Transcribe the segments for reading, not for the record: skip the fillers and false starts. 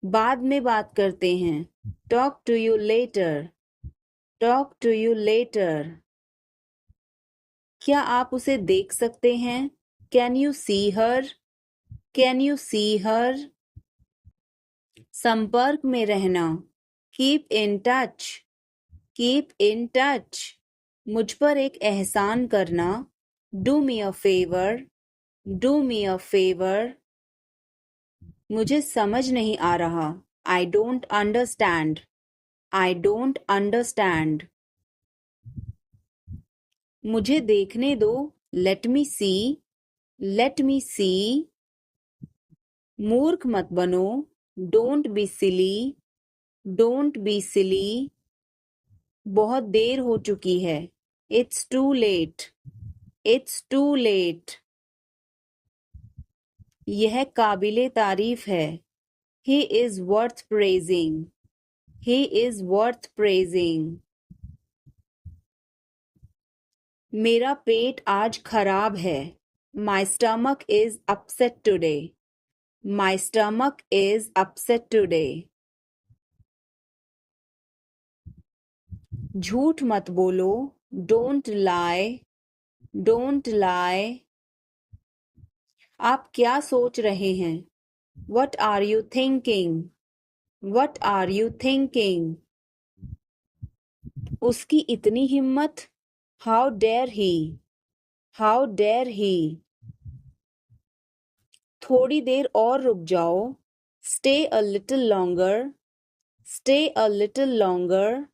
बाद में बात करते हैं। Talk to you later. Talk to you later. क्या आप उसे देख सकते हैं? Can you see her? Can you see her? संपर्क में रहना। Keep in touch. Keep in touch. मुझ पर एक एहसान करना। Do me a favour. Do me a favour. मुझे समझ नहीं आ रहा। I don't understand. I don't understand. मुझे देखने दो। Let me see. Let me see. मूर्ख मत बनो। Don't be silly. Don't be silly. बहुत देर हो चुकी है। It's too late. It's too late. यह काबिले तारीफ है। He is worth praising. He is worth praising. मेरा पेट आज खराब है। My stomach is upset today. My stomach is upset today. झूठ मत बोलो। Don't lie. Don't lie. आप क्या सोच रहे हैं? What are you thinking? What are you thinking? उसकी इतनी हिम्मत। How dare he. How dare he. थोड़ी देर और रुक जाओ। Stay a little longer. Stay a little longer.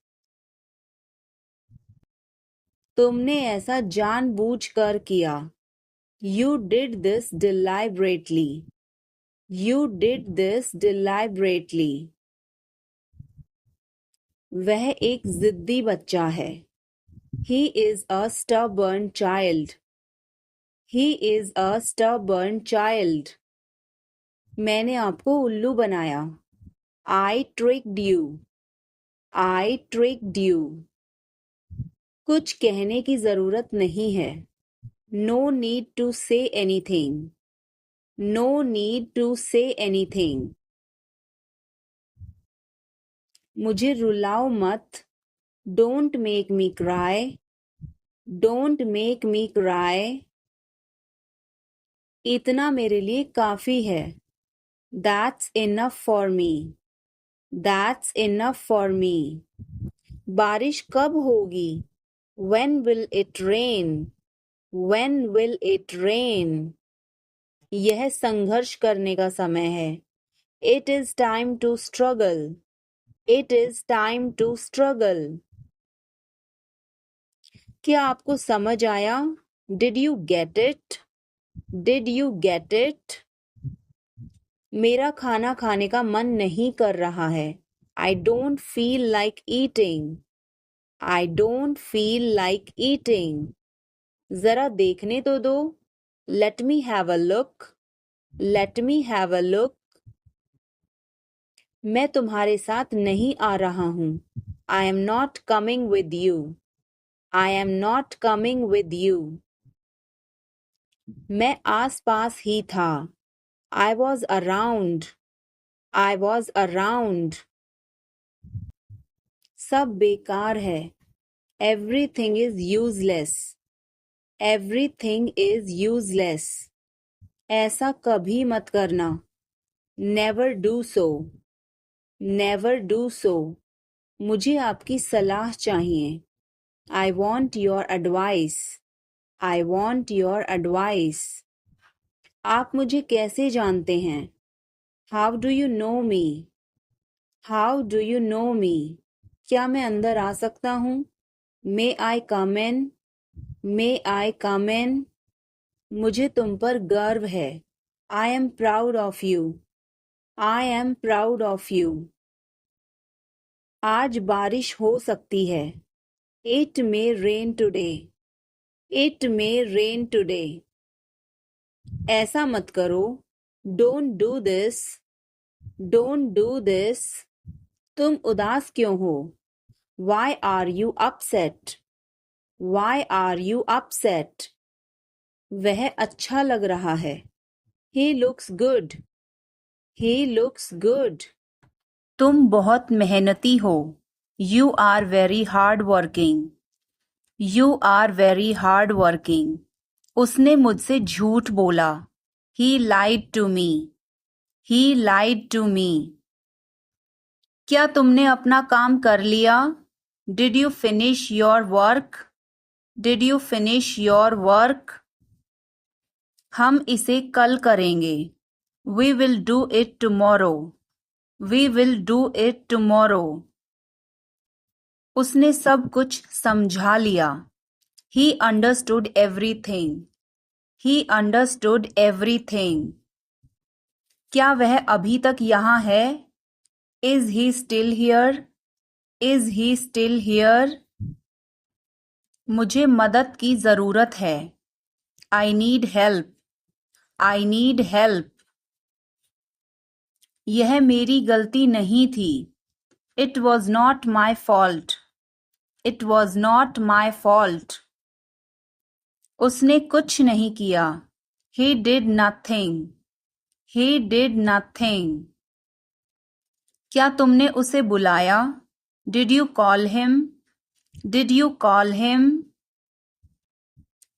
तुमने ऐसा जानबूझकर किया। You did this deliberately. You did this deliberately. वह एक जिद्दी बच्चा है। He is a stubborn child. He is a stubborn child. मैंने आपको उल्लू बनाया। I tricked you. I tricked you. कुछ कहने की जरूरत नहीं है। No need to say anything. No need to say anything. मुझे रुलाओ मत। Don't make me cry. Don't make me cry. इतना मेरे लिए काफी है। That's enough for me. That's enough for me. बारिश कब होगी? When will it rain? When will it rain? यह संघर्ष करने का समय है। It is time to struggle. It is time to struggle. क्या आपको समझ आया? Did you get it? Did you get it? मेरा खाना खाने का मन नहीं कर रहा है। I don't feel like eating. I don't feel like eating. जरा देखने तो दो। Let me have a look. Let me have a look. मैं तुम्हारे साथ नहीं आ रहा हूँ। I am not coming with you. I am not coming with you. मैं आस-पास ही था। I was around. I was around. सब बेकार है। Everything is useless. Everything is useless. ऐसा कभी मत करना। Never do so. Never do so. मुझे आपकी सलाह चाहिए। I want your advice. I want your advice. आप मुझे कैसे जानते हैं? How do you know me? How do you know me? क्या मैं अंदर आ सकता हूँ? May I come in? May I come in? मुझे तुम पर गर्व है। I am proud of you. I am proud of you. आज बारिश हो सकती है। It may rain today. It may rain today. ऐसा मत करो। Don't do this. Don't do this. तुम उदास क्यों हो? Why are you upset? Why are you upset? वह अच्छा लग रहा है। He looks good. He looks good. तुम बहुत मेहनती हो. You are very hard working. You are very hard working. उसने मुझसे झूठ बोला. He lied to me. He lied to me. क्या तुमने अपना काम कर लिया? Did you finish your work? Did you finish your work? हम इसे कल करेंगे. We will do it tomorrow. We will do it tomorrow. उसने सब कुछ समझा लिया. He understood everything. He understood everything. क्या वह अभी तक यहाँ है? Is he still here? Is he still here? मुझे मदद की जरूरत है. I need help. I need help. यह मेरी गलती नहीं थी. It was not my fault. It was not my fault. उसने कुछ नहीं किया. He did nothing. He did nothing. क्या तुमने उसे बुलाया? Did you call him? Did you call him?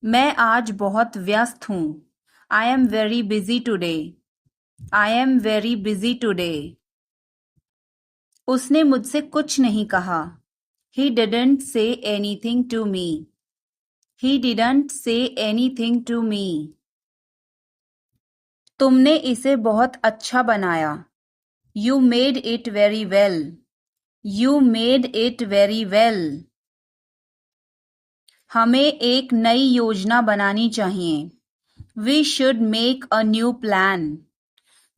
मैं आज बहुत व्यस्त हूँ. I am very busy today. I am very busy today. उसने मुझसे कुछ नहीं कहा. He didn't say anything to me. He didn't say anything to me. तुमने इसे बहुत अच्छा बनाया. You made it very well. You made it very well. हमें एक नई योजना बनानी चाहिए. We should make a new plan.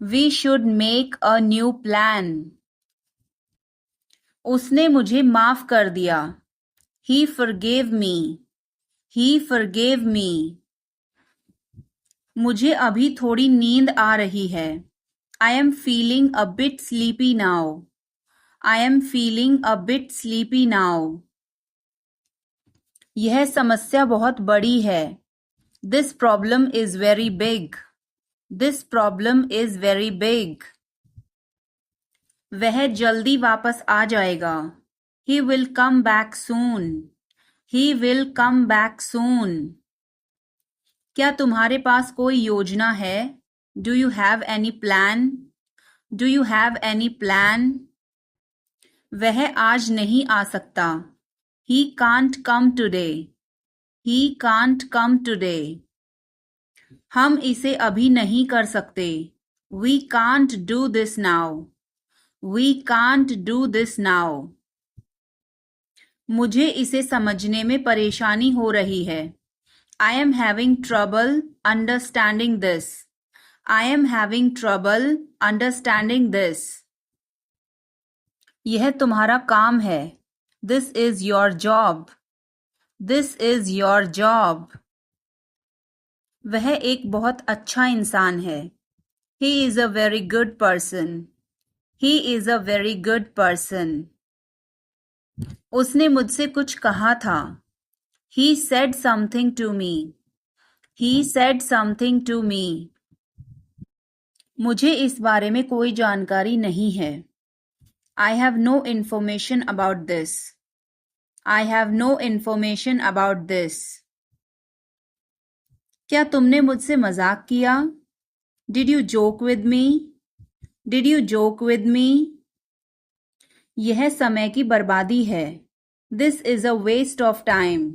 We should make a new plan. उसने मुझे माफ कर दिया. He forgave me. He forgave me. मुझे अभी थोड़ी नींद आ रही है. I am feeling a bit sleepy now. I am feeling a bit sleepy now. यह समस्या बहुत बड़ी है. This problem is very big. This problem is very big. वह जल्दी वापस आ जाएगा. He will come back soon. He will come back soon. क्या तुम्हारे पास कोई योजना है? Do you have any plan? Do you have any plan? वह आज नहीं आ सकता. He can't come today. He can't come today. हम इसे अभी नहीं कर सकते. We can't do this now. We can't do this now. मुझे इसे समझने में परेशानी हो रही है. I am having trouble understanding this. I am having trouble understanding this. यह तुम्हारा काम है. This is your job. This is your job. वह एक बहुत अच्छा इंसान है. He is a very good person. He is a very good person. उसने मुझसे कुछ कहा था. He said something to me. He said something to me. मुझे इस बारे में कोई जानकारी नहीं है. I have no information about this. I have no information about this. क्या तुमने मुझसे मजाक किया? Did you joke with me? Did you joke with me? यह समय की बर्बादी है. This is a waste of time.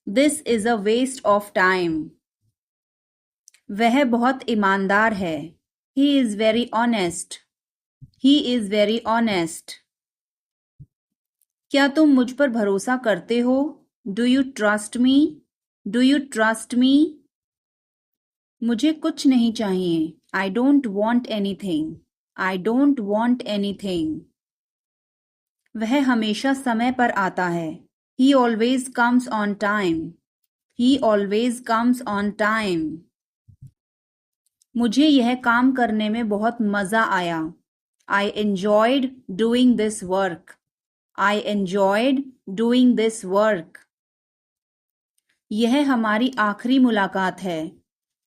This is a waste of time. वह बहुत ईमानदार है. He is very honest. He is very honest. क्या तुम मुझ पर भरोसा करते हो? Do you trust me? Do you trust me? मुझे कुछ नहीं चाहिए. I don't want anything. I don't want anything. वह हमेशा समय पर आता है. He always comes on time. He always comes on time. मुझे यह काम करने में बहुत मजा आया. I enjoyed doing this work. I enjoyed doing this work. यह हमारी आखिरी मुलाकात है.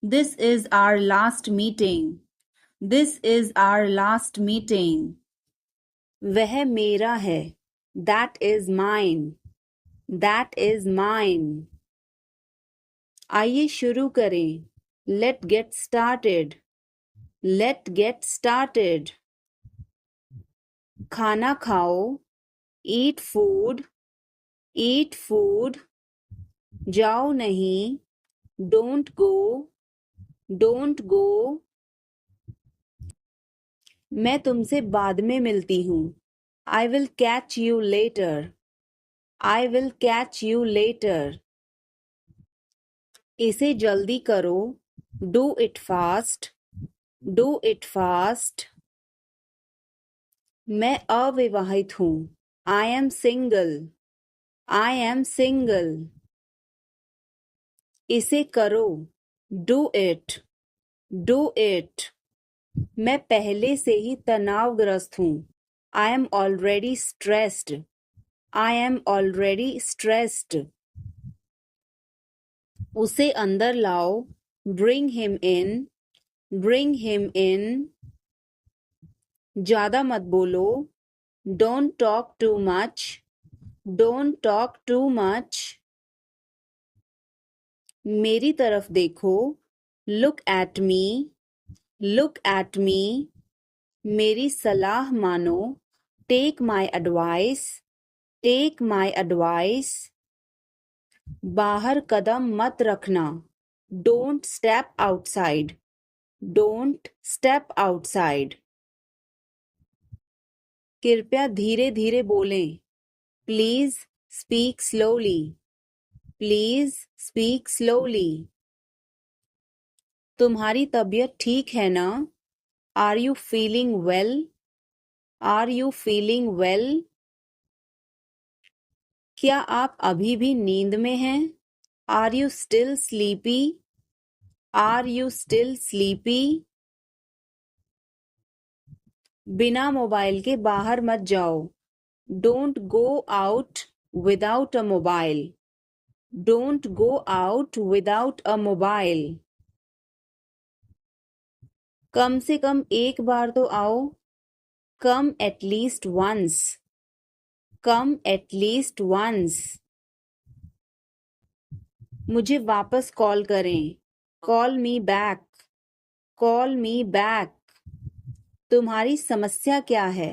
This is our last meeting. This is our last meeting. वह मेरा है. That is mine. That is mine. आइए शुरू करें. Let's get started. Let's get started. खाना खाओ. Eat food. Eat food. जाओ नहीं. Don't go. Don't go. मैं तुमसे बाद में मिलती हूँ. I will catch you later. I will catch you later. इसे जल्दी करो. Do it fast. Do it fast. मैं अविवाहित हूँ. I am single. I am single. इसे करो. Do it. Do it. मैं पहले से ही तनावग्रस्त हूँ. I am already stressed. I am already stressed. उसे अंदर लाओ. Bring him in. Bring him in. ज़्यादा मत बोलो. Don't talk too much. Don't talk too much. मेरी तरफ देखो. Look at me. Look at me. मेरी सलाह मानो. Take my advice. Take my advice. बाहर कदम मत रखना. Don't step outside. Don't step outside. कृपया धीरे धीरे बोलें. Please speak slowly. Please speak slowly. तुम्हारी तबीयत ठीक है ना? Are you feeling well? Are you feeling well? क्या आप अभी भी नींद में हैं? Are you still sleepy? Are you still sleepy? बिना मोबाइल के बाहर मत जाओ. Don't go out without a mobile. Don't go out without a mobile. कम से कम एक बार तो आओ. Come at least once. Come at least once. मुझे वापस कॉल करें. Call me back. Call me back. तुम्हारी समस्या क्या है?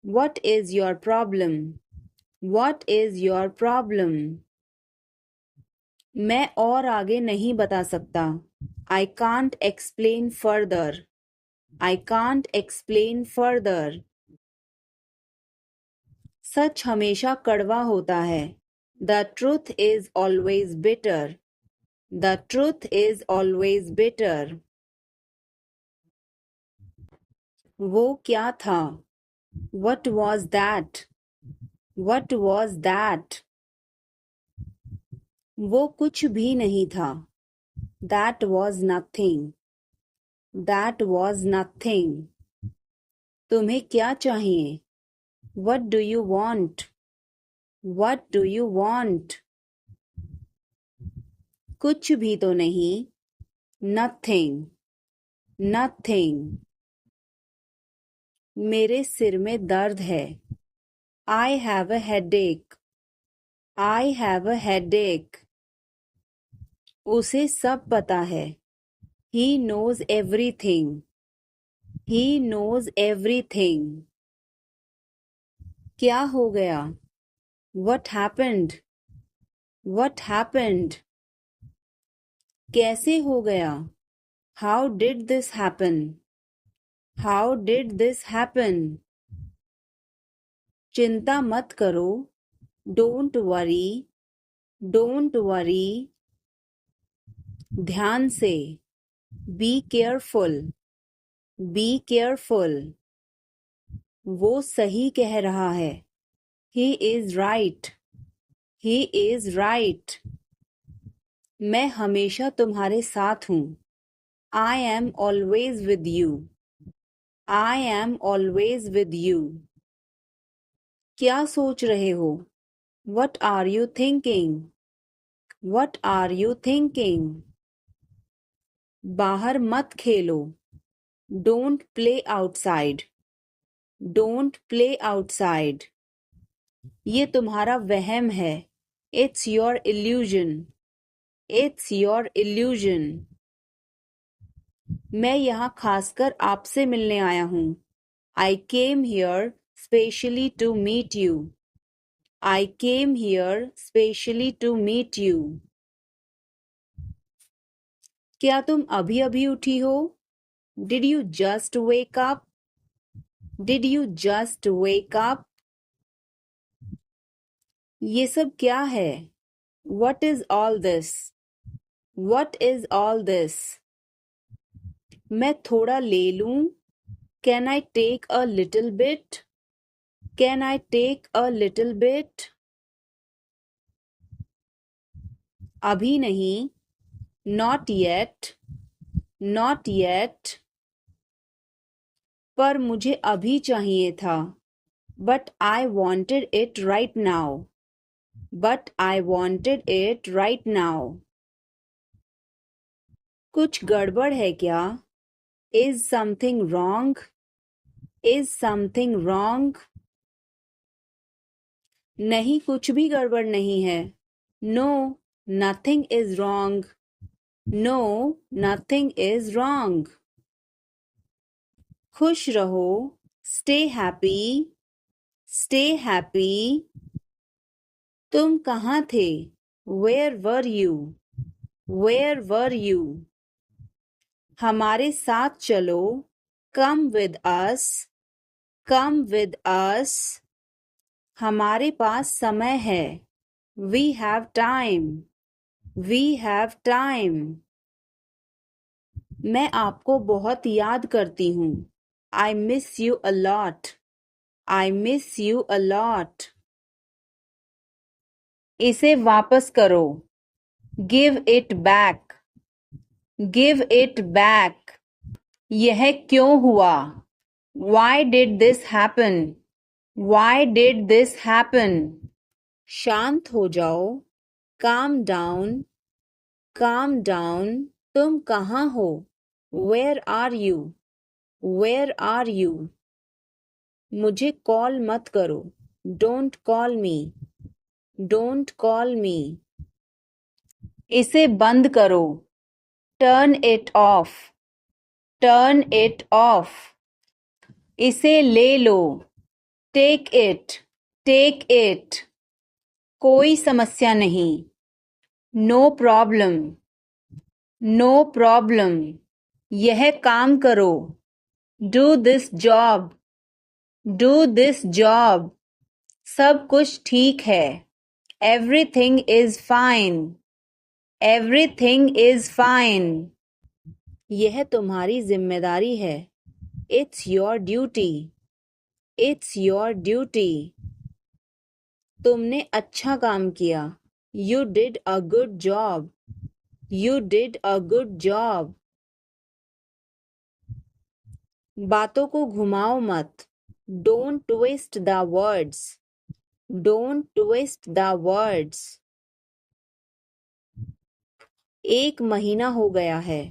What is your problem? What is your problem? मैं और आगे नहीं बता सकता. I can't explain further. I can't explain further. सच हमेशा कड़वा होता है. The truth is always bitter. The truth is always bitter. वो क्या था? What was that? What was that? वो कुछ भी नहीं था. That was nothing. That was nothing. तुम्हें क्या चाहिए? What do you want? What do you want? कुछ भी तो नहीं. Nothing. Nothing. मेरे सिर में दर्द है. I have a headache. I have a headache. उसे सब पता है. He knows everything. He knows everything. क्या हो गया? What happened? What happened? कैसे हो गया? How did this happen? How did this happen? चिंता मत करो. Don't worry. Don't worry. ध्यान से. Be careful. Be careful. वो सही कह रहा है. He is right. He is right. मैं हमेशा तुम्हारे साथ हूँ. I am always with you. I am always with you. क्या सोच रहे हो? What are you thinking? What are you thinking? बाहर मत खेलो. Don't play outside. Don't play outside. ये तुम्हारा वहम है। It's your illusion. It's your illusion. मैं यहाँ खासकर आपसे मिलने आया हूँ। I came here specially to meet you. I came here specially to meet you. क्या तुम अभी अभी उठी हो? Did you just wake up? Did you just wake up? ये सब क्या है? What is all this? What is all this? मैं थोड़ा ले लूं? Can I take a little bit? Can I take a little bit? अभी नहीं। Not yet. Not yet. पर मुझे अभी चाहिए था। But I wanted it right now. But I wanted it right now. कुछ गड़बड़ है क्या? Is something wrong? Is something wrong? नहीं, कुछ भी गड़बड़ नहीं है। No, nothing is wrong. No, nothing is wrong. खुश रहो। Stay happy. Stay happy. तुम कहाँ थे? Where were you? Where were you? हमारे साथ चलो। Come with us. Come with us. हमारे पास समय है। We have time. We have time. मैं आपको बहुत याद करती हूँ। I miss you a lot. I miss you a lot. इसे वापस करो। Give it back. Give it back. यह क्यों हुआ? Why did this happen? Why did this happen? शांत हो जाओ। Calm down. Calm down. तुम कहाँ हो? Where are you? Where are you? मुझे कॉल मत करो। Don't call me. Don't call me. इसे बंद करो। Turn it off. Turn it off. इसे ले लो। Take it. Take it. कोई समस्या नहीं। No problem. No problem. यह काम करो। Do this job. Do this job. सब कुछ ठीक है। Everything is fine. Everything is fine. यह तुम्हारी जिम्मेदारी है। It's your duty. It's your duty. तुमने अच्छा काम किया। You did a good job. You did a good job. बातों को घुमाओ मत। Don't twist the words. Don't twist the words. एक महीना हो गया है।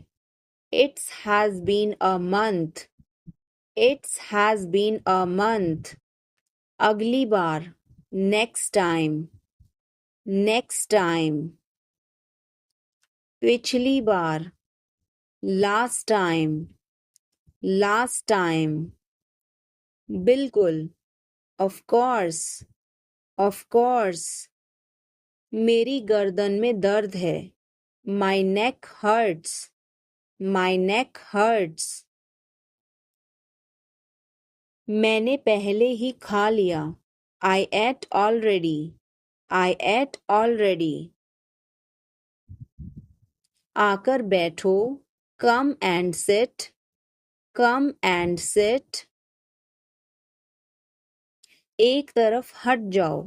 It has been a month. It has been a month. अगली बार। Next time. Next time. पिछली बार। Last time. Last time. बिल्कुल। Of course. Of course. मेरी गर्दन में दर्द है। My neck hurts. My neck hurts. मैंने पहले ही खा लिया। I ate already. I ate already. आकर बैठो। Come and sit. Come and sit. एक तरफ हट जाओ।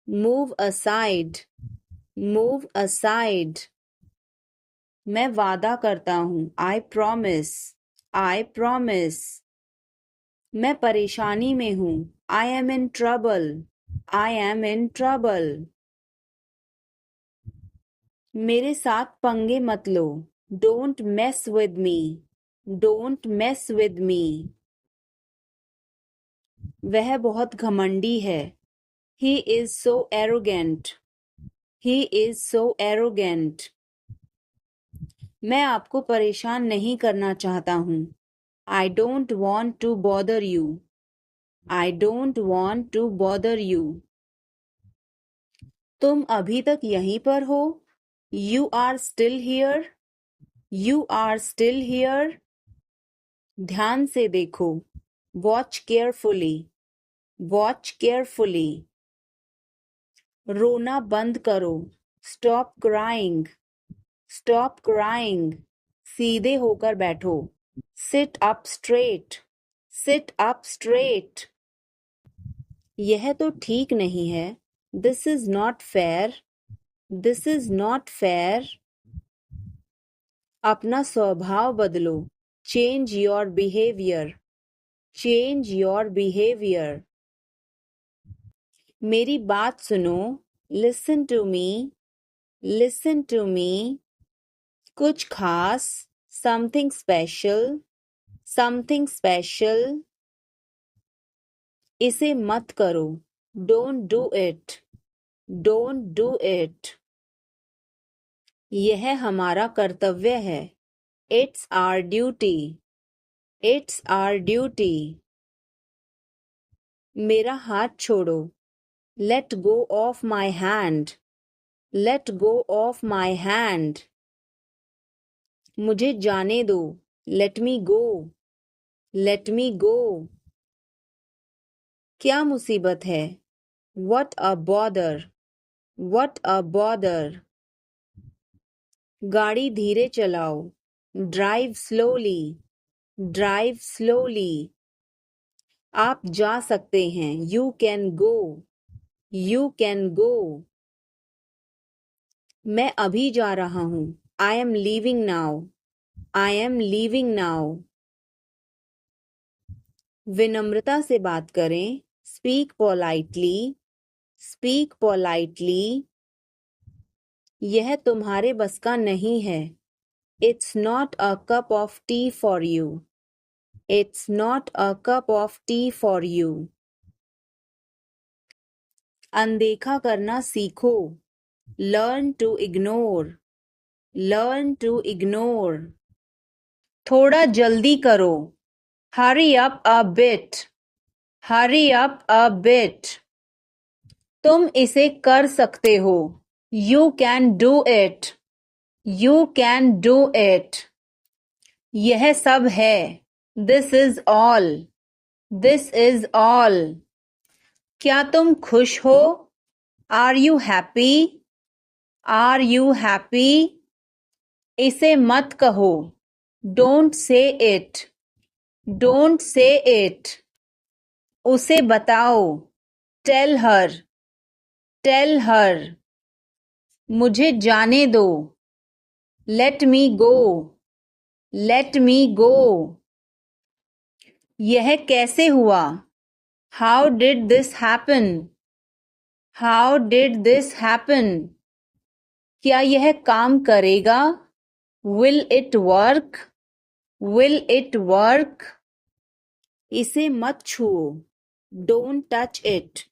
Move aside. Move aside. मैं वादा करता हूँ। I promise. I promise. मैं परेशानी में हूँ। I am in trouble. I am in trouble. मेरे साथ पंगे मत लो। Don't mess with me. Don't mess with me. वह बहुत घमंडी है। He is so arrogant. He is so arrogant. मैं आपको परेशान नहीं करना चाहता हूँ। I don't want to bother you. I don't want to bother you. तुम अभी तक यहीं पर हो? You are still here. You are still here. ध्यान से देखो। Watch carefully. Watch carefully. रोना बंद करो। Stop crying. Stop crying. सीधे होकर बैठो। Sit up straight. Sit up straight. यह तो ठीक नहीं है। This is not fair. This is not fair. अपना स्वभाव बदलो। Change your behavior. Change your behavior. मेरी बात सुनो। Listen to me. Listen to me. कुछ खास। Something special. Something special. इसे मत करो। Don't do it. Don't do it. यह हमारा कर्तव्य है। It's our duty. It's our duty. मेरा हाथ छोड़ो। Let go of my hand. Let go of my hand. मुझे जाने दो। Let me go. Let me go. क्या मुसीबत है? What a bother. What a bother. गाड़ी धीरे चलाओ। Drive slowly. Drive slowly. आप जा सकते हैं। You can go. You can go. मैं अभी जा रहा हूँ। I am leaving now. I am leaving now. विनम्रता से बात करें। Speak politely. Speak politely. यह तुम्हारे बस का नहीं है। It's not a cup of tea for you. It's not a cup of tea for you. अनदेखा करना सीखो। Learn to ignore. Learn to ignore. थोड़ा जल्दी करो। Hurry up a bit. Hurry up a bit. तुम इसे कर सकते हो। You can do it. You can do it. यह सब है। This is all. This is all. क्या तुम खुश हो? Are you happy? Are you happy? इसे मत कहो। Don't say it. Don't say it. उसे बताओ। Tell her. Tell her. मुझे जाने दो। Let me go. Let me go. यह कैसे हुआ? How did this happen? How did this happen? क्या यह काम करेगा? Will it work? Will it work? इसे मत छुओ। Don't touch it.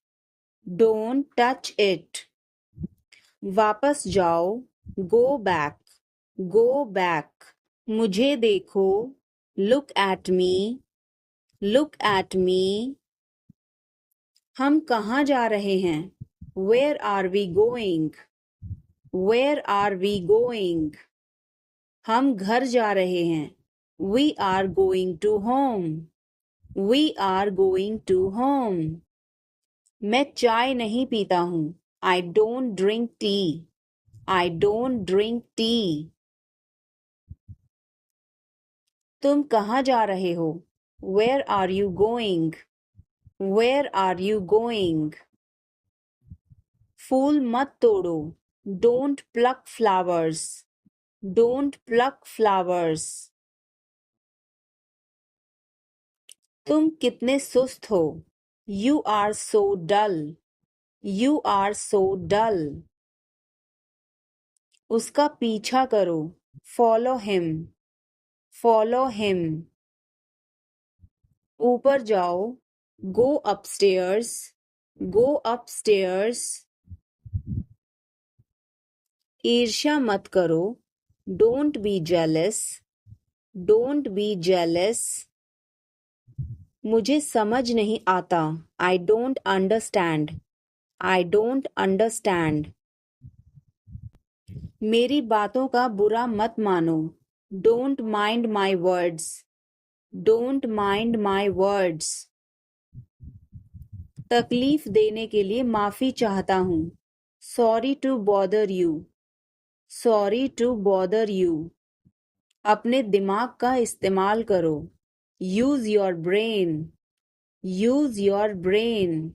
Don't touch it. वापस जाओ। Go back. Go back. मुझे देखो। Look at me. Look at me. हम कहाँ जा रहे हैं? Where are we going? Where are we going? हम घर जा रहे हैं। We are going to home. We are going to home. मैं चाय नहीं पीता हूँ। I don't drink tea. I don't drink tea. तुम कहाँ जा रहे हो? Where are you going? Where are you going? फूल मत तोड़ो। Don't pluck flowers. Don't pluck flowers. तुम कितने सुस्त हो। You are so dull. You are so dull. उसका पीछा करो। Follow him. Follow him. ऊपर जाओ। Go upstairs. Go upstairs. ईर्ष्या मत करो. Don't be jealous. Don't be jealous. मुझे समझ नहीं आता. I don't understand. I don't understand. मेरी बातों का बुरा मत मानो. Don't mind my words. Don't mind my words. तकलीफ देने के लिए माफी चाहता हूँ. Sorry to bother you. Sorry to bother you. अपने दिमाग का इस्तेमाल करो. Use your brain. Use your brain.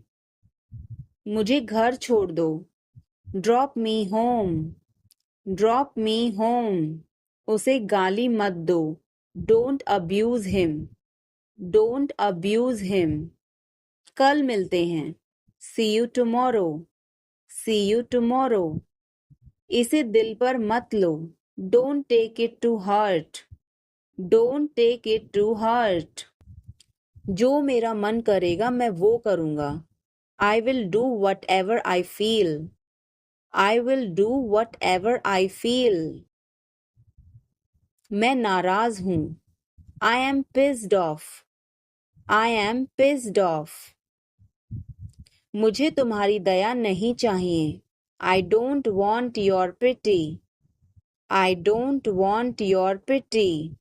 मुझे घर छोड़ दो. Drop me home. Drop me home. उसे गाली मत दो. Don't abuse him. Don't abuse him. कल मिलते हैं. See you tomorrow. See you tomorrow. इसे दिल पर मत लो. Don't take it to heart. Don't take it to heart. जो मेरा मन करेगा मैं वो करूँगा. I will do whatever I feel. I will do whatever I feel. मैं नाराज हूँ. I am pissed off. I am pissed off. मुझे तुम्हारी दया नहीं चाहिए. I don't want your pity. I don't want your pity.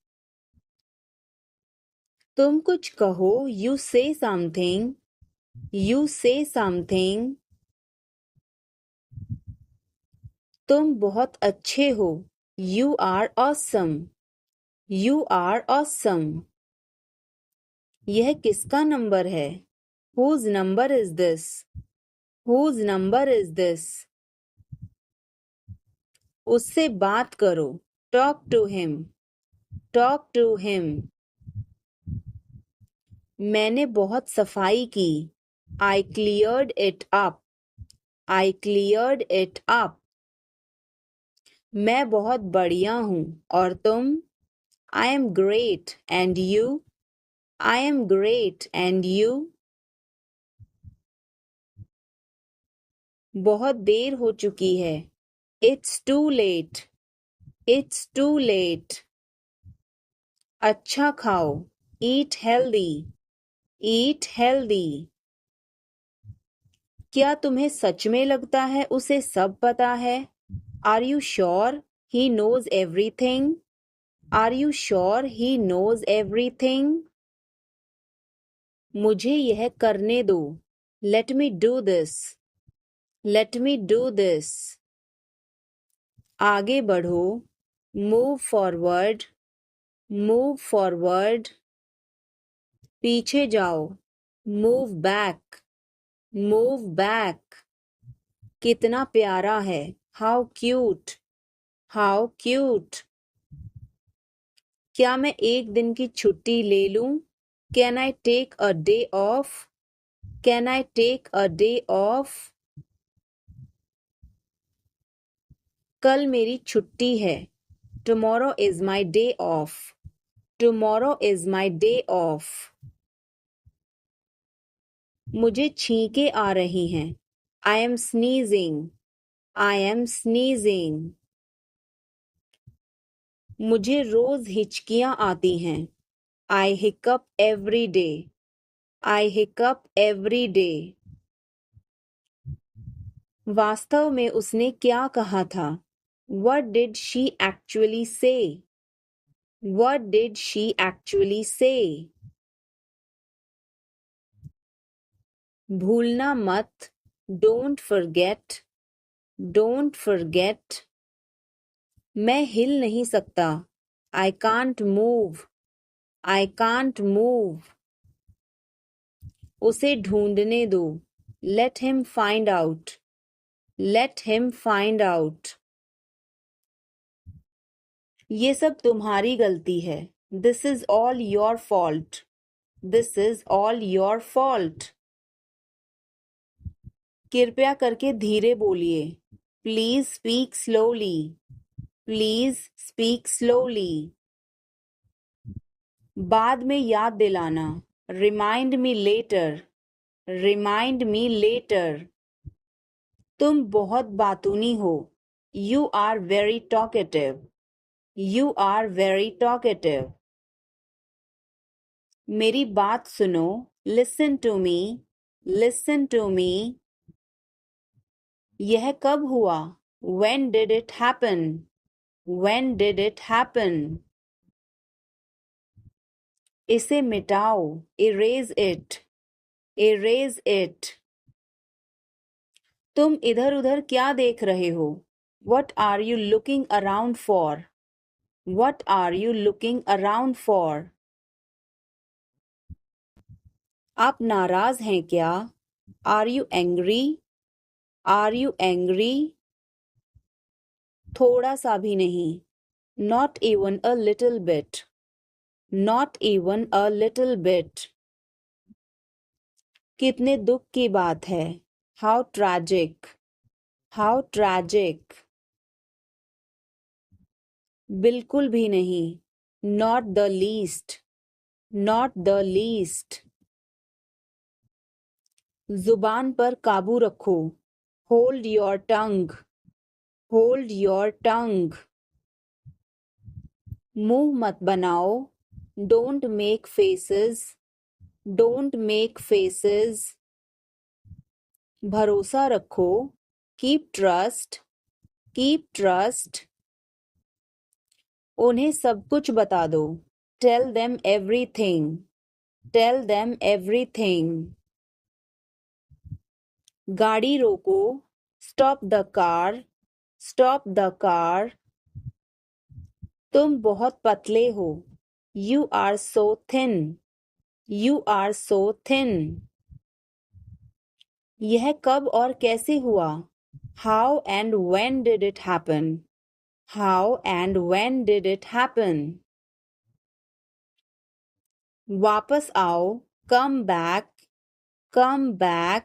तुम कुछ कहो. You say something. You say something. तुम बहुत अच्छे हो. You are awesome. You are awesome. यह किसका नंबर है? Whose number is this? Whose number is this? उससे बात करो. Talk to him. Talk to him. मैंने बहुत सफाई की. I cleared it up. I cleared it up. मैं बहुत बढ़िया हूँ. और तुम? I am great. And you? I am great. And you? बहुत देर हो चुकी है. It's too late. It's too late. अच्छा खाओ. Eat healthy. Eat healthy. क्या तुम्हें सच में लगता है उसे सब पता है? Are you sure he knows everything? Are you sure he knows everything? मुझे यह करने दो. Let me do this. Let me do this. आगे बढ़ो. Move forward. Move forward. पीछे जाओ. Move back. Move back. कितना प्यारा है. How cute. How cute. क्या मैं एक दिन की छुट्टी ले लूं? Can I take a day off? Can I take a day off? कल मेरी छुट्टी है. Tomorrow is my day off. Tomorrow is my day off. मुझे छींकें आ रही हैं. I am sneezing. I am sneezing. मुझे रोज हिचकियां आती हैं. I hiccup every day. I hiccup every day. वास्तव में उसने क्या कहा था? What did she actually say? What did she actually say? भूलना मत. Don't forget. Don't forget. मैं हिल नहीं सकता. I can't move. I can't move. उसे ढूंढने दो. Let him find out. Let him find out. ये सब तुम्हारी गलती है. This is all your fault. This is all your fault. कृपया करके धीरे बोलिए. Please speak slowly. Please speak slowly. बाद में याद दिलाना. Remind me later. Remind me later. तुम बहुत बातूनी हो. You are very talkative. You are very talkative. मेरी बात सुनो. Listen to me. Listen to me. यह कब हुआ? When did it happen? When did it happen? इसे मिटाओ. Erase it. Erase it. तुम इधर उधर क्या देख रहे हो? What are you looking around for? What are you looking around for? आप नाराज हैं क्या? Are you angry? Are you angry? थोड़ा सा भी नहीं. Not even a little bit. Not even a little bit. कितने दुख की बात है. How tragic. How tragic. बिल्कुल भी नहीं. Not the least. Not the least. जुबान पर काबू रखो. Hold your tongue. Hold your tongue. मुंह मत बनाओ. Don't make faces. Don't make faces. भरोसा रखो. Keep trust. Keep trust. उन्हें सब कुछ बता दो. Tell them everything. Tell them everything. गाड़ी रोको. Stop the car. Stop the car. तुम बहुत पतले हो. You are so thin. You are so thin. यह कब और कैसे हुआ? How and when did it happen? How and when did it happen? वापस आओ. Come back. Come back.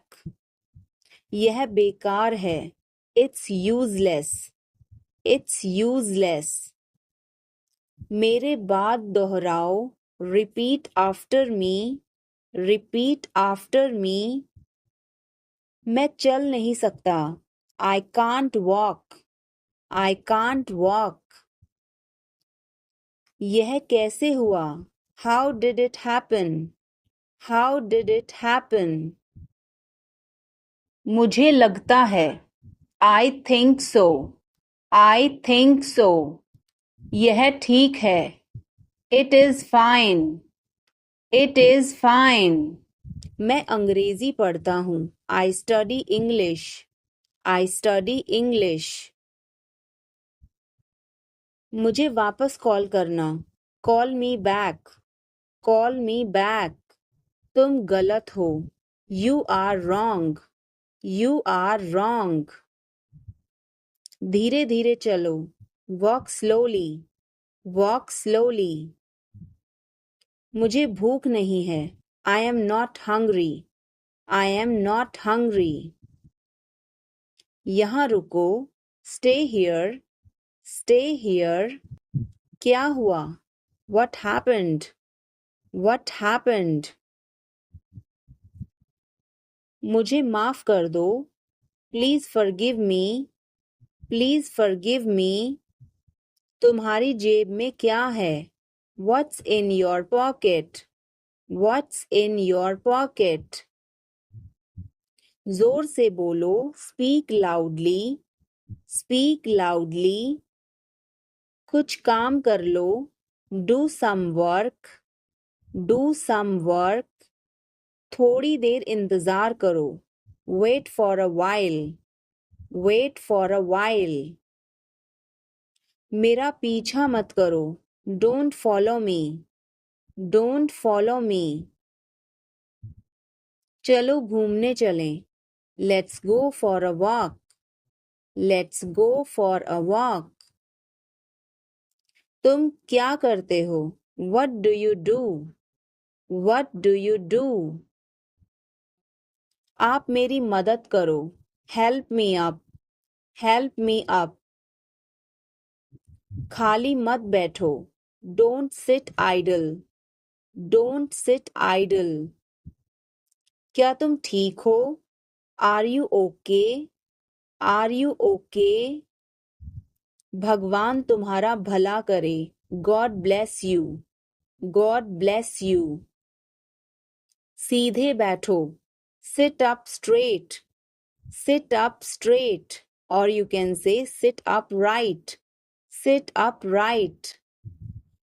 यह बेकार है. It's useless. It's useless. मेरे बाद दोहराओ. Repeat after me. Repeat after me. मैं चल नहीं सकता. I can't walk. I can't walk. यह कैसे हुआ? How did it happen? How did it happen? मुझे लगता है. I think so. I think so. यह ठीक है. It is fine. It is fine. मैं अंग्रेजी पढ़ता हूँ. I study English. I study English. मुझे वापस कॉल करना. Call me back. Call me back. तुम गलत हो. You are wrong. You are wrong. धीरे धीरे चलो. Walk slowly. Walk slowly. मुझे भूख नहीं है. I am not hungry. I am not hungry. यहाँ रुको. Stay here. Stay here. क्या हुआ? What happened? What happened? मुझे माफ कर दो. Please forgive me. Please forgive me. तुम्हारी जेब में क्या है? What's in your pocket? What's in your pocket? जोर से बोलो. Speak loudly. Speak loudly. कुछ काम कर लो. Do some work. Do some work. थोड़ी देर इंतजार करो. Wait for a while. Wait for a while. मेरा पीछा मत करो. Don't follow me. Don't follow me. चलो घूमने चलें. Let's go for a walk. Let's go for a walk. तुम क्या करते हो? What do you do? What do you do? आप मेरी मदद करो. Help me up. Help me up. खाली मत बैठो. Don't sit idle. Don't sit idle. क्या तुम ठीक हो? Are you okay? Are you okay? भगवान तुम्हारा भला करे। God bless you. God bless you. सीधे बैठो। Sit up straight. Sit up straight, और you can say sit up right. Sit up right.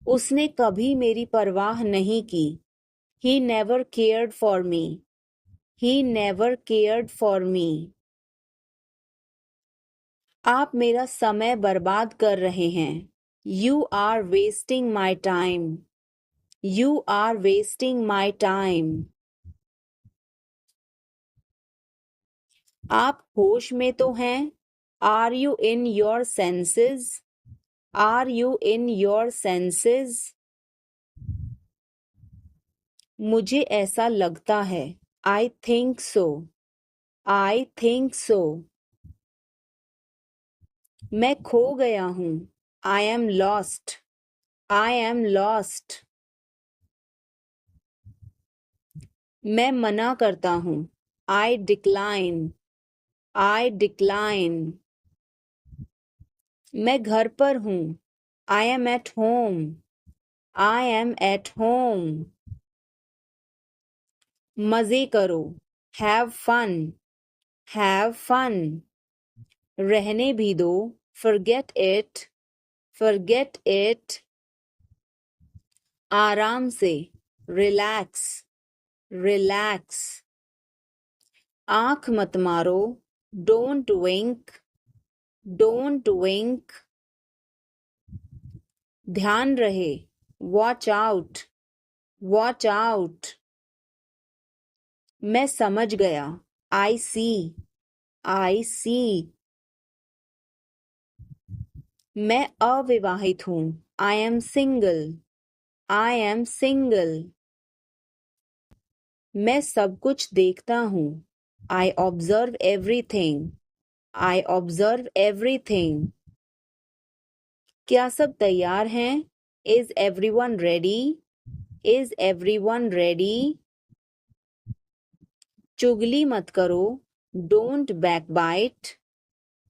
उसने कभी मेरी परवाह नहीं की। He never cared for me. He never cared for me. आप मेरा समय बर्बाद कर रहे हैं। You are wasting my time. You are wasting my time. आप होश में तो हैं? Are you in your senses? Are you in your senses? मुझे ऐसा लगता है। I think so. I think so. मैं खो गया हूँ। I am lost. I am lost. मैं मना करता हूँ। I decline. I decline. मैं घर पर हूँ। I am at home. I am at home. मजे करो। Have fun. Have fun. रहने भी दो। Forget it. Forget it. आराम से। Relax. Relax. आँख मत मारो। Don't wink. Don't wink. ध्यान रहे। Watch out. Watch out. मैं समझ गया। I see. I see. मैं अविवाहित हूँ। I am single. I am single. मैं सब कुछ देखता हूँ। I observe everything. I observe everything. क्या सब तैयार हैं? Is everyone ready? Is everyone ready? चुगली मत करो। Don't backbite.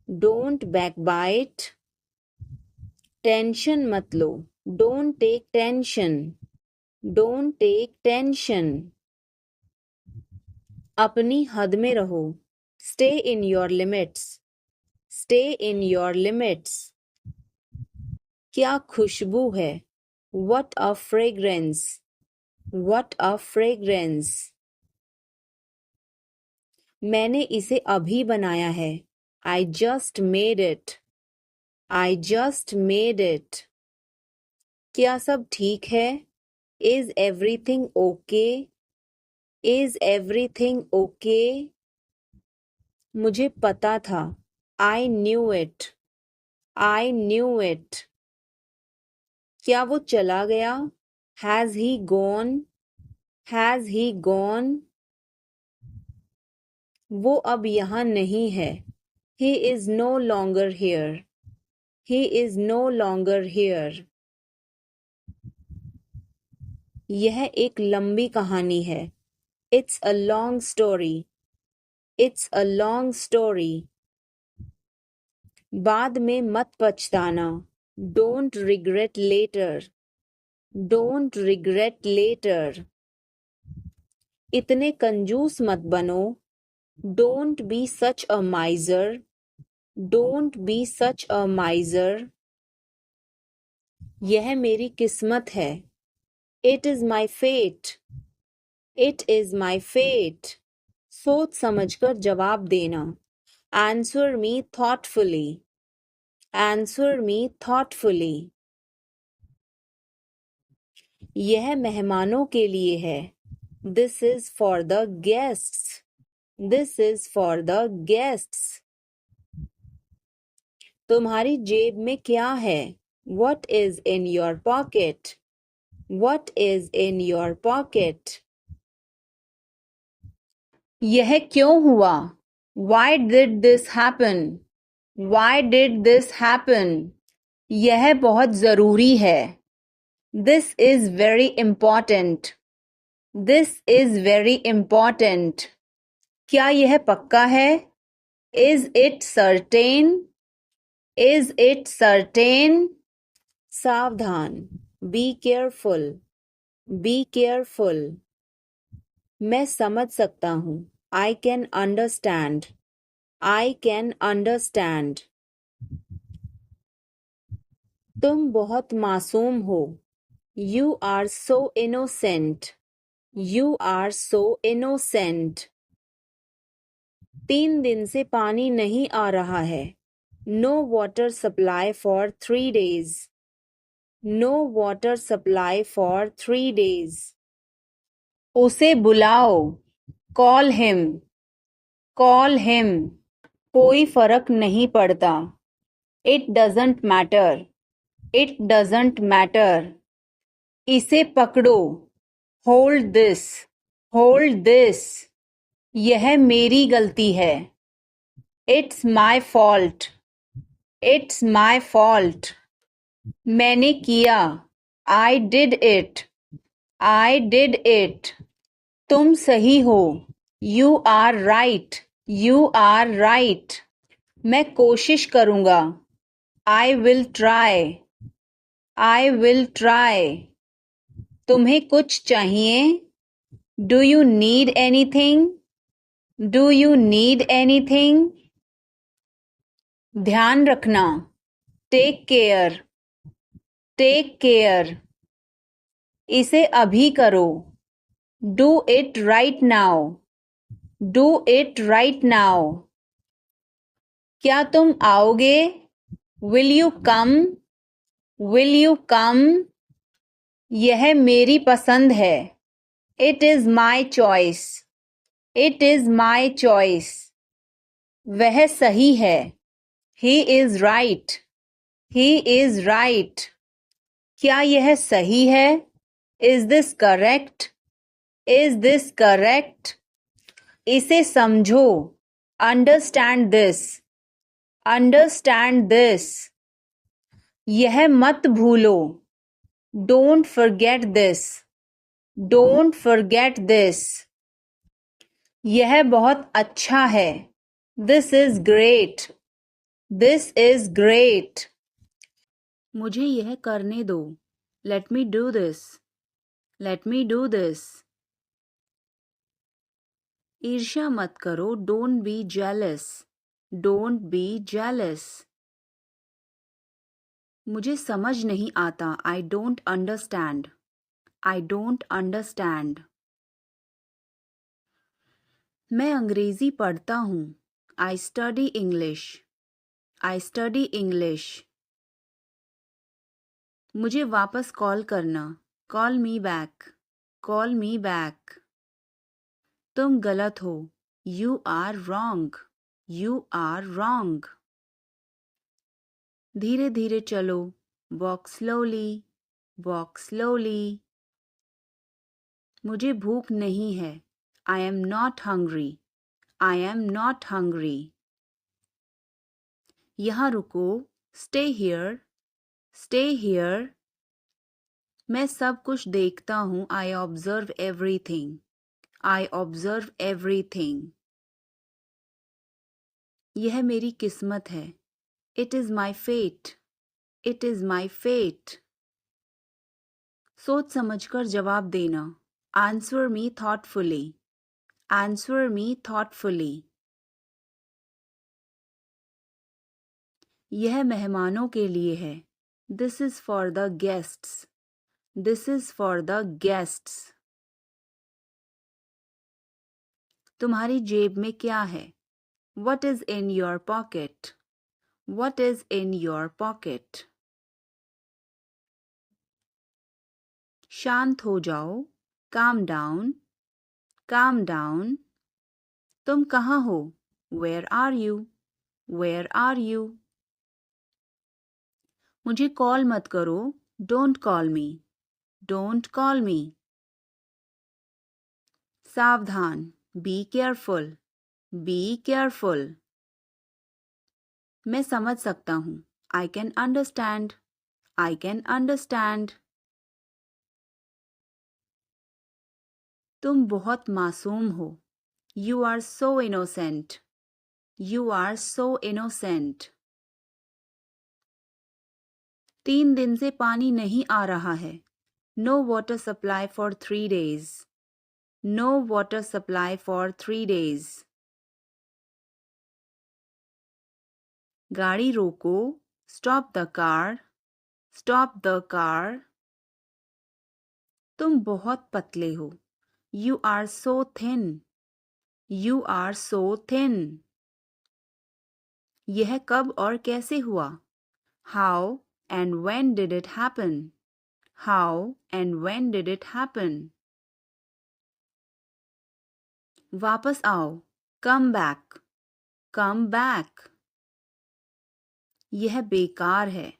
Don't backbite. Tension मत लो। Don't take tension. Don't take tension. अपनी हद में रहो। Stay in your limits. Stay in your limits. क्या खुशबू है? What a fragrance. What a fragrance. मैंने इसे अभी बनाया है। I just made it. I just made it. क्या सब ठीक है? Is everything okay? Is everything okay? मुझे पता था। I knew it. I knew it. क्या वो चला गया? Has he gone? Has he gone? वो अब यहाँ नहीं है। He is no longer here. He is no longer here. यह एक लंबी कहानी है। It's a long story. It's a long story. बाद में मत पछताना। Don't regret later. Don't regret later. इतने कंजूस मत बनो। Don't be such a miser. Don't be such a miser. यह मेरी किस्मत है। It is my fate. It is my fate. सोच समझकर जवाब देना। Answer me thoughtfully. Answer me thoughtfully. यह मेहमानों के लिए है। This is for the guests. This is for the guests. तुम्हारी जेब में क्या है? What is in your pocket? What is in your pocket? यह क्यों हुआ? Why did this happen? Why did this happen? यह बहुत जरूरी है। This is very important. This is very important. क्या यह पक्का है? Is it certain? Is it certain? सावधान. Be careful. Be careful. मैं समझ सकता हूँ. I can understand. I can understand. तुम बहुत मासूम हो. You are so innocent. You are so innocent. 3 दिन से पानी नहीं आ रहा है. No water supply for 3 days. No water supply for 3 days. उसे बुलाओ. Call him. Call him. कोई फर्क नहीं पड़ता. It doesn't matter. It doesn't matter. इसे पकड़ो. Hold this. Hold this. यह मेरी गलती है. It's my fault. It's my fault. मैंने किया. I did it. I did it. तुम सही हो. You are right. You are right. मैं कोशिश करूँगा. I will try. I will try. तुम्हें कुछ चाहिए? Do you need anything? Do you need anything? ध्यान रखना. Take care. Take care. इसे अभी करो. Do it right now. Do it right now. क्या तुम आओगे? Will you come? Will you come? यह मेरी पसंद है. It is my choice. It is my choice. वह सही है. He is right. He is right. क्या यह सही है? Is this correct? Is this correct? इसे समझो. Understand this. Understand this. यह मत भूलो. Don't forget this. Don't forget this. यह बहुत अच्छा है. This is great. This is great. मुझे यह करने दो. Let me do this. Let me do this. ईर्ष्या मत करो. Don't be jealous. Don't be jealous. मुझे समझ नहीं आता. I don't understand. I don't understand. मैं अंग्रेजी पढ़ता हूँ. I study English. I study English. मुझे वापस कॉल करना. Call me back. Call me back. तुम गलत हो. You are wrong. You are wrong. धीरे धीरे चलो. Walk slowly. Walk slowly. मुझे भूख नहीं है. I am not hungry. I am not hungry. यहाँ रुको. Stay here. Stay here. मैं सब कुछ देखता हूँ. I observe everything. I observe everything. यह मेरी किस्मत है. It is my fate. It is my fate. सोच समझकर जवाब देना. Answer me thoughtfully. Answer me thoughtfully. यह मेहमानों के लिए है. This is for the guests. This is for the guests. तुम्हारी जेब में क्या है? What is in your pocket? What is in your pocket? शांत हो जाओ. Calm down. Calm down. तुम कहाँ हो? Where are you? Where are you? मुझे कॉल मत करो. Don't call me. Don't call me. सावधान. Be careful. Be careful. मैं समझ सकता हूँ. I can understand. I can understand. तुम बहुत मासूम हो. You are so innocent. You are so innocent. 3 दिन से पानी नहीं आ रहा है. No water supply for 3 days. No water supply for 3 days. गाड़ी रोको. Stop the car. Stop the car. तुम बहुत पतले हो. You are so thin. You are so thin. यह कब और कैसे हुआ? How and when did it happen? How and when did it happen? वापस आओ. Come back. Come back. यह बेकार है.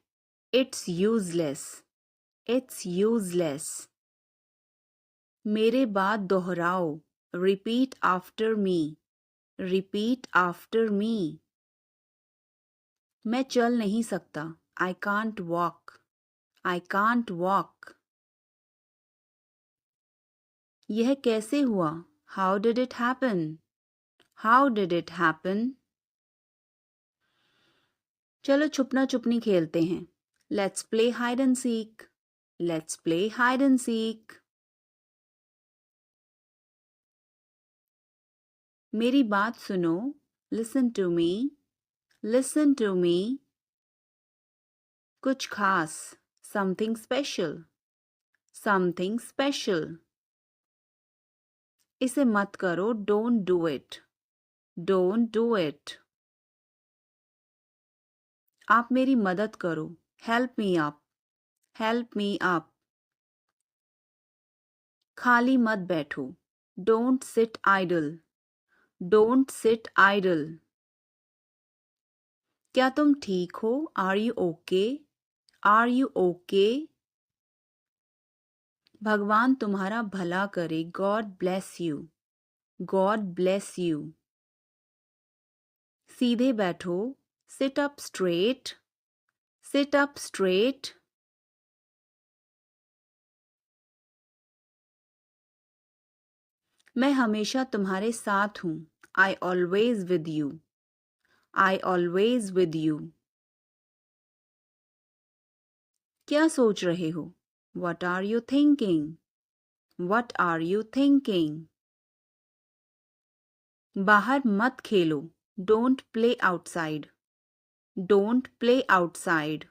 It's useless. It's useless. मेरे बाद दोहराओ. Repeat after me. Repeat after me. मैं चल नहीं सकता. I can't walk. I can't walk. यह कैसे हुआ? How did it happen? How did it happen? चलो छुपना छुपनी खेलते हैं. Let's play hide and seek. Let's play hide and seek. मेरी बात सुनो. Listen to me. Listen to me. कुछ खास. Something special. Something special. इसे मत करो. Don't do it. Don't do it. आप मेरी मदद करो. Help me up. Help me up. खाली मत बैठो. Don't sit idle. Don't sit idle. क्या तुम ठीक हो? Are you okay? Are you okay? भगवान तुम्हारा भला करे. God bless you. God bless you. सीधे बैठो. Sit up straight. Sit up straight. मैं हमेशा तुम्हारे साथ हूँ. I always with you. I always with you. क्या सोच रहे हो? What are you thinking? What are you thinking? बाहर मत खेलो. Don't play outside. Don't play outside.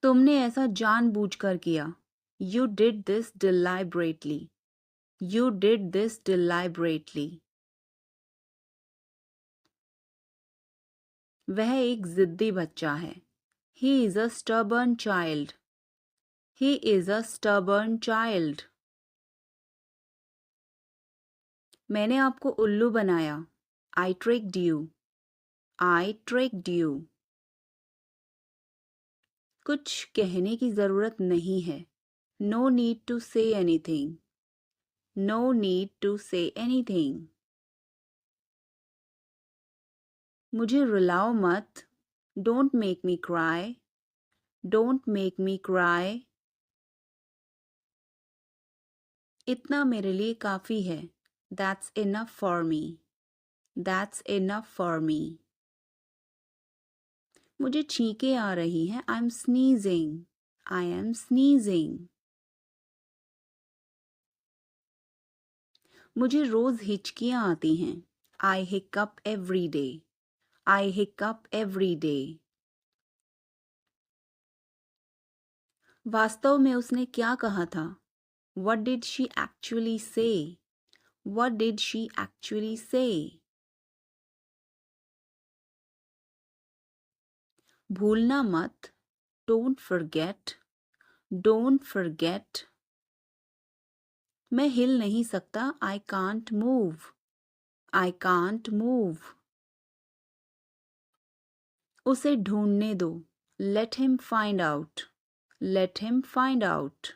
तुमने ऐसा जानबूझकर किया. You did this deliberately. You did this deliberately. वह एक जिद्दी बच्चा है. He is a stubborn child. He is a stubborn child. मैंने आपको उल्लू बनाया. I tricked you. I tricked you. कुछ कहने की जरूरत नहीं है. No need to say anything. No need to say anything. मुझे रुलाओ मत. Don't make me cry. Don't make me cry. इतना मेरे लिए काफी है. That's enough for me. That's enough for me. मुझे छींकें आ रही हैं. I'm sneezing. I am sneezing. मुझे रोज हिचकियां आती हैं. I hiccup every day. I hiccup every day. वास्तव में उसने क्या कहा था? What did she actually say? What did she actually say? भूलना मत. Don't forget. Don't forget. मैं हिल नहीं सकता. I can't move. I can't move. उसे ढूंढने दो. Let him find out. Let him find out.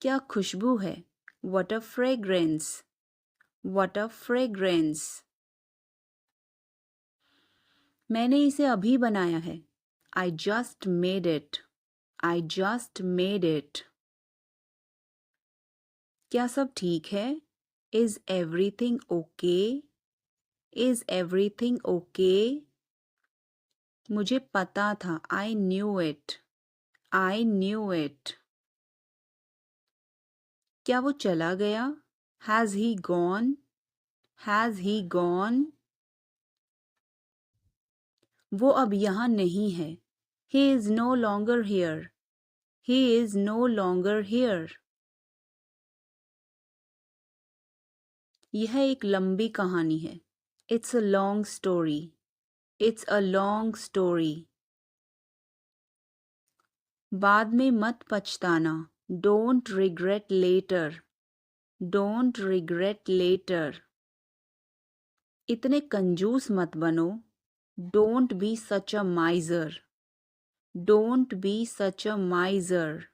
क्या खुशबू है. What a fragrance. What a fragrance. मैंने इसे अभी बनाया है. I just made it. I just made it. क्या सब ठीक है? Is everything okay? Is everything okay? मुझे पता था. I knew it. I knew it. क्या वो चला गया? Has he gone? Has he gone? वो अब यहाँ नहीं है. He is no longer here. He is no longer here. यह एक लंबी कहानी है. It's a long story. It's a long story. बाद में मत पछताना. Don't regret later. Don't regret later. इतने कंजूस मत बनो. Don't be such a miser. Don't be such a miser.